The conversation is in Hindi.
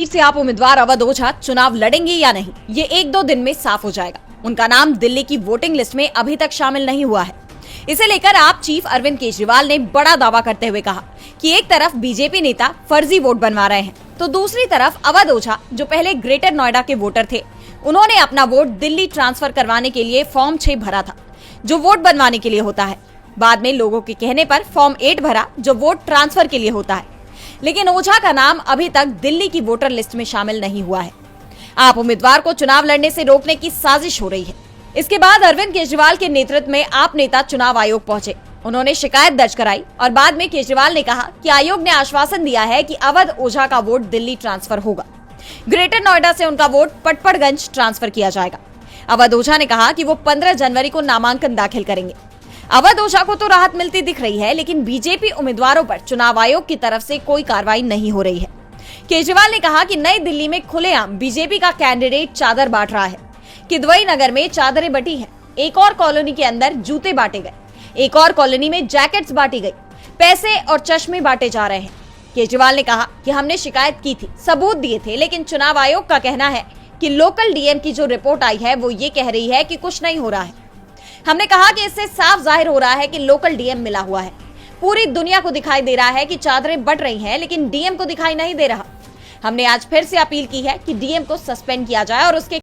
से आप उम्मीदवार अवध ओझा चुनाव लड़ेंगे या नहीं, ये एक दो दिन में साफ हो जाएगा। उनका नाम दिल्ली की वोटिंग लिस्ट में अभी तक शामिल नहीं हुआ है। इसे लेकर आप चीफ अरविंद केजरीवाल ने बड़ा दावा करते हुए कहा कि एक तरफ बीजेपी नेता फर्जी वोट बनवा रहे हैं, तो दूसरी तरफ अवध ओझा जो पहले ग्रेटर नोएडा के वोटर थे, उन्होंने अपना वोट दिल्ली ट्रांसफर करवाने के लिए फॉर्म 6 भरा था, जो वोट बनवाने के लिए होता है। बाद में लोगों के कहने पर फॉर्म 8 भरा, जो वोट ट्रांसफर के लिए होता है। लेकिन ओझा का नाम अभी तक दिल्ली की वोटर लिस्ट में शामिल नहीं हुआ है। आप उम्मीदवार को चुनाव लड़ने से रोकने की साजिश हो रही है। इसके बाद अरविंद केजरीवाल के नेतृत्व में आप नेता चुनाव आयोग पहुंचे। उन्होंने शिकायत दर्ज कराई और बाद में केजरीवाल ने कहा कि आयोग ने आश्वासन दिया है कि अवध ओझा का वोट दिल्ली ट्रांसफर होगा। ग्रेटर नोएडा से उनका वोट पटपड़गंज ट्रांसफर किया जाएगा। अवध ओझा ने कहा कि वो 15 जनवरी को नामांकन दाखिल करेंगे। अवध ओझा को तो राहत मिलती दिख रही है, लेकिन बीजेपी उम्मीदवारों पर चुनाव आयोग की तरफ से कोई कार्रवाई नहीं हो रही है। केजरीवाल ने कहा कि नई दिल्ली में खुलेआम बीजेपी का कैंडिडेट चादर बांट रहा है। किदवई नगर में चादरें बटी हैं, एक और कॉलोनी के अंदर जूते बांटे गए, एक और कॉलोनी में जैकेट्स बांटी गई, पैसे और चश्मे बांटे जा रहे हैं। केजरीवाल ने कहा कि हमने शिकायत की थी, सबूत दिए थे, लेकिन चुनाव आयोग का कहना है कि लोकल डीएम की जो रिपोर्ट आई है वो ये कह रही है कि कुछ नहीं हो रहा है। हमने कहा कि इससे साफ जाहिर हो रहा है कि लोकल डीएम मिला हुआ है। पूरी दुनिया को दिखाई दे रहा है कि चादरें बट रही हैं, लेकिन डीएम को दिखाई नहीं दे रहा। हमने आज फिर से अपील की है कि डीएम को सस्पेंड किया जाए और उसके